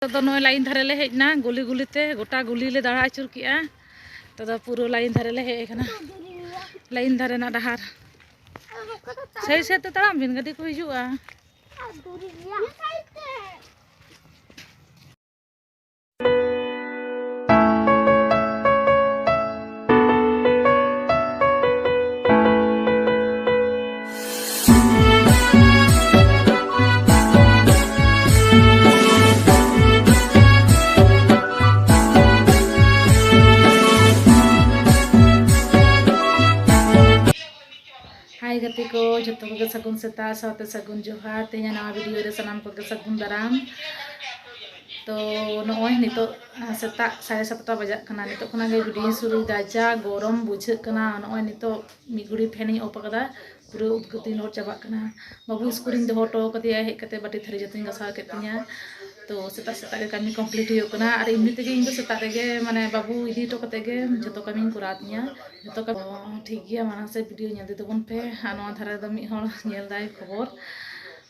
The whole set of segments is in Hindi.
तो नॉय लाइन धारे ले हेजना गुली गुलीते गोटा गुली ले दाड़ा आचुर किया तो पूरा लाइन धारे ले हेकना लाइन धारे ना डहार सही से तो तड़ाम बिन गड्डी को हिजुआ हाय गति को जो को सगुन सेता साथे सगुन जोहार तेना नवा वीडियो रे सनाम को सगुन दाराम तो नॉय नितो सेता 7:30 बजा कना नितो खना गे वीडियो शुरू दाजा गरम बुझे कना नॉय नितो मिगुड़ी फैनी ओप कदा पूरा उद्गति नोट चाबा कना बाबू स्कूलिंग दो हटो कते हे कते बाटी थरी जतिन गसा केतिया तो सेता सेता के कमी कंप्लीट हो कना और इमनी तेगे इन सेता रे माने बाबू इदी तो कते गे जतो कमी करातिया जतो का ठीक गया माना से वीडियो नेल देबन पे नवा धारा द मी हर नेल दाय खबर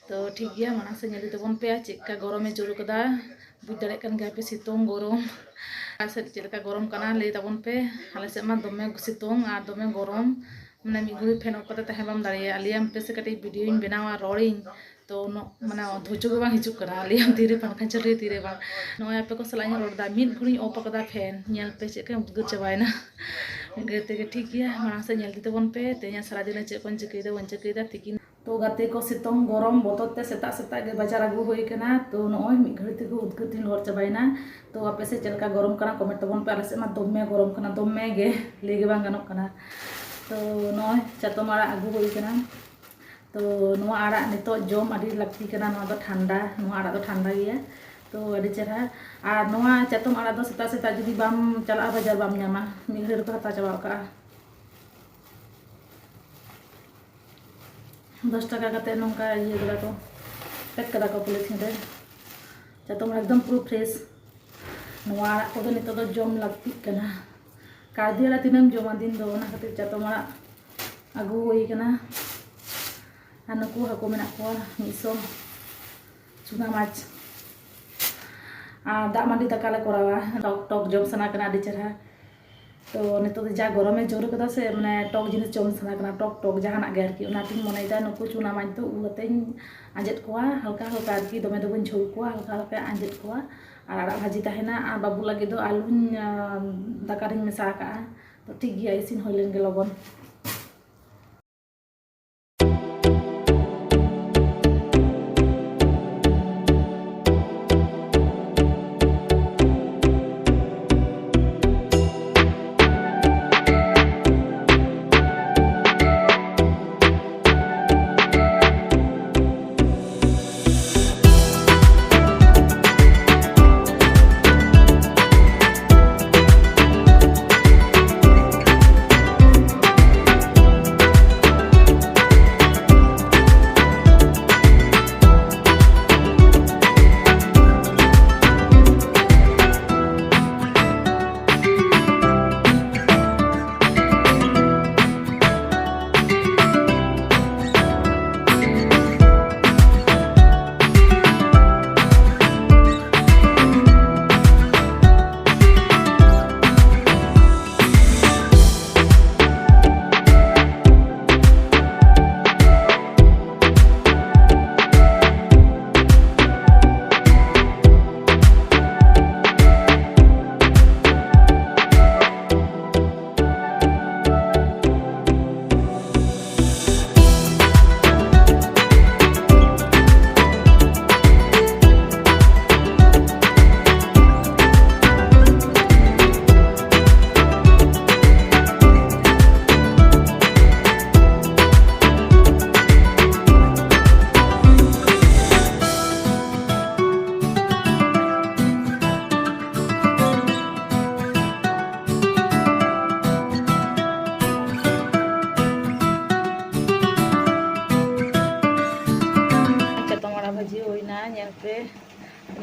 तो ठीक गया माना से नेल देबन पे चेका गरमे जोर कदा बुझ दाड़े कन गे पे सितोंग गरम आसे चेका गरम कना ले तबन पे आले से मा दमे सितोंग आ दमे गरम माने मिगुड़ी फैन ऑफ कते तहेबाम दाड़े आलियाम पे से कटे वीडियो इन बनावा रोडिंग तो माने धोजो के बांग हिजुक करा आलियाम तीरे पंखा चले तीरे बांग नोया पे को सलाइन रोडदा मिड घुड़ी ऑफ कदा फैन नेल पे चेका उद्गुर चबायना गते के ठीक गया माना से नेल दिते बन पे तेया सारा दिन चे कोन चेकैदा वन चेकैदा तिकिन तो गते को सितोंग गरम बोतते सेता सेता गे बाजार आगु होई कना तो नोय मि घड़ी ते को उद्गुर दिन लोर चबायना तो आपे से चलका गरम कना कमेंट तबन पे आले से मा दमे गरम कना दमे गे लेगे बांग गानोक कना तो नोय चातम आड़ा आगु होई कना तो नोआ आड़ा नितो जम आदि लगती कना नोआ दो ठंडा नोआ आड़ा दो ठंडा गया तो आदि चेहरा और नोआ चातम आड़ा दो सेता सेता जुदी बाम चला बाजार बाम न्यामा मिघरे को हता चाबा का 10 टाका कते नोंका ये गला को पैक कदा को पॉलिथीन रे चातम एकदम पूरा फ्रेश नोआ आड़ा को नितो दो जम लगती कना कादी आड़ा तिनम जमा दिन दो ना खातिर चातम आड़ा आगु होई कना नुकु हाको मेना को मिसो चुना माछ दा मांडी दाका ले करावा टक टक जम सना कना आदि चेहरा तो नितो जा गरमे जोर कदा से माने टक जिनिस जम सना कना टक टक जहाना गे आरकी ओनाटिन मनेदा नुकु चुना माछ तो उलतेन आंजेत कोआ हल्का हल्का आरकी दमे दो बन झोल कोआ हल्का हल्का आंजेत कोआ और आड़ा भाजी ताहेना आ बाबू लगे दो आलू दाका रिन मेसा का तो ठीक गया इसिन होइलेन गे लगन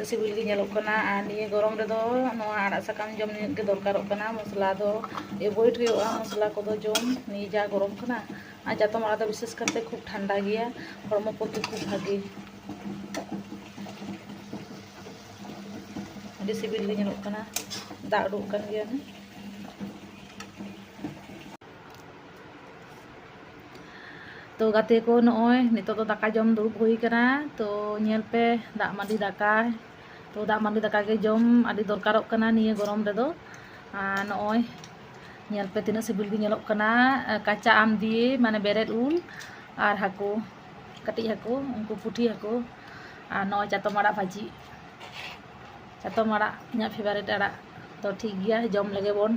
सिबिल गे नेलोग कना आ निये गरम रे दो नोआ आड़ा साकाम जम के दरकार कना मसला दो एवॉइड हुआ मसला को दो जम नि जा गरम कना आ जातम आड़ा दो विशेष करते खूब ठंडा गया हरमो पक्षे खूब भागी ᱟᱹᱰᱤ ᱥᱤᱵᱤᱞ ᱜᱮ ᱧᱮᱞᱚᱜ ᱠᱟᱱᱟ ᱫᱟᱜ ᱩᱰᱩᱠ ᱠᱟᱱ ᱜᱮᱭᱟ तो गाते को नॉय नितो तो दाका जम दुरुब हुई कना तो ñel पे दाग मांडी दाका तो दाग मांडी दाका के जम आदि दरकारोग कना निये गरम रेदो नॉय ñel पे तिना सिबिल गे ñेलोग कना काचा आम दिए माने बेरेद उल आर हाको कटी हाको उनको पुठी हाको आर नॉय चातम आड़ा भाजी चातम आड़ा इᱧᱟᱹᱜ फेवरेट आड़ा तो ठीक गया जम लगे बोन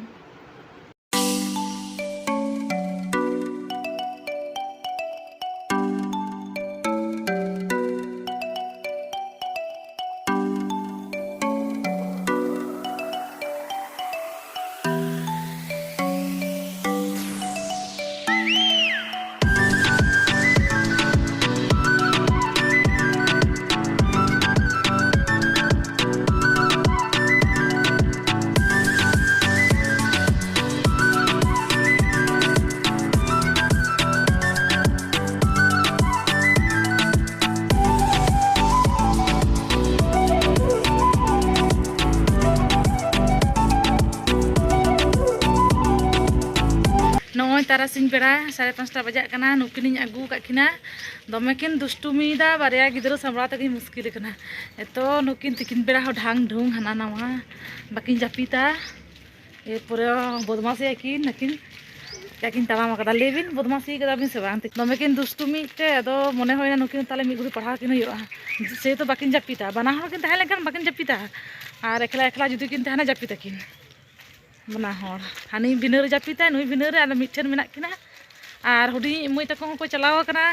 नॉय तारासिन बेड़ा 5:30 बजा कना नुकिन आगू काकिना दमे किन दुष्टुमीदा बारिया गिद्रो सामड़ा तक मुश्किल कना एतो नुकिन तिकिन बेड़ा हो ढांग ढुंग हाना नावा बाकिन जापिता ए पूरे बदमाशी किन नकिन याकिन तालाम कदा लेबिन बदमाशी कदा बिन से बांग दमे किन दुष्टुमी ते अदो मने होयना नुकिन ताले मी गुरी पढ़ा किन होया से तो बाकिन जापिता बना हर किन ताहे लेकन बाकिन जापिता आर एकला एकला जुदी किन ताहना जापिता किन बना हर हानी winner जापिता Nooyi winner are Mithan मेना किना आर हुडी मई तको को चलाव कना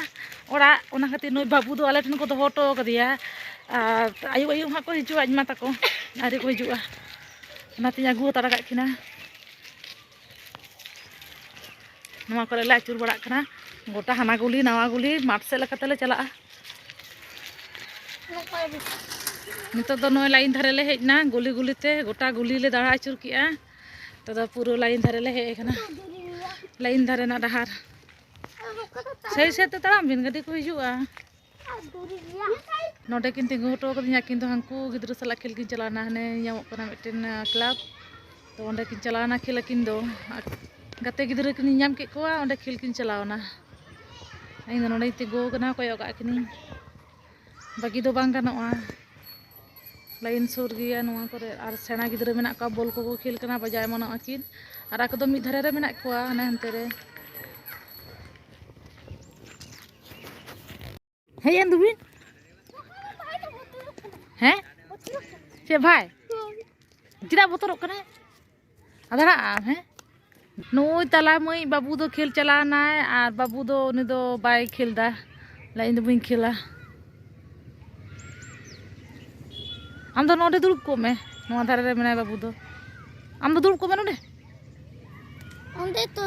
ओड़ा ओना खातिर नुई बाबू दो आले ठन को दोहो टो कदिया आर आयु आयु हा को हिजुआ अजमा तको आरे को हिजुआ ओनाते आगू तारा का किना नवा करे ला चुर बड़ा कना गोटा हाना गुली नवा गुली माठ से लकतले चला नितो दो नय लाइन धारे ले हेजना गुली गुलीते गोटा गुली ले दाड़ा आचुर किया तो पूरा लाइन धारे ले हेकना लाइन धारे ना डहार सही से तो ताराम बिन गडी को हिजुआ नोडे किन तिंगु हटो कदिया किन तो हांकू गिद्रो सला खेल किन चलाना हने यामो कना मिटन क्लब तो ओंडे किन चलाना खेल किन दो गाते गिद्रो किन याम के कोआ ओंडे खेल किन चलावना इन नोडे तिंगु कना कोयो का किन बाकी दो बांग गानोआ लाइन सुर गया नवा करे आर सेना गिद्रो मेना का बॉल को खेल कना बजाय मनो अकिन आर आको दो मिद धारे रे मेना कोआ हने हनते रे हे अंदुबिन हैं चे भाई चिदा बोतरोक कना आधारा हैं नोई तला मई बाबू दो खेल चलाना है आर बाबू दो उनी दो बाय खेलदा लाइन दो बइन खेला आम दो नोडे दुरुब को में नोआ धारे रे मेनाय बाबू दो आम दो दुरुब को में नोडे ओंदे तो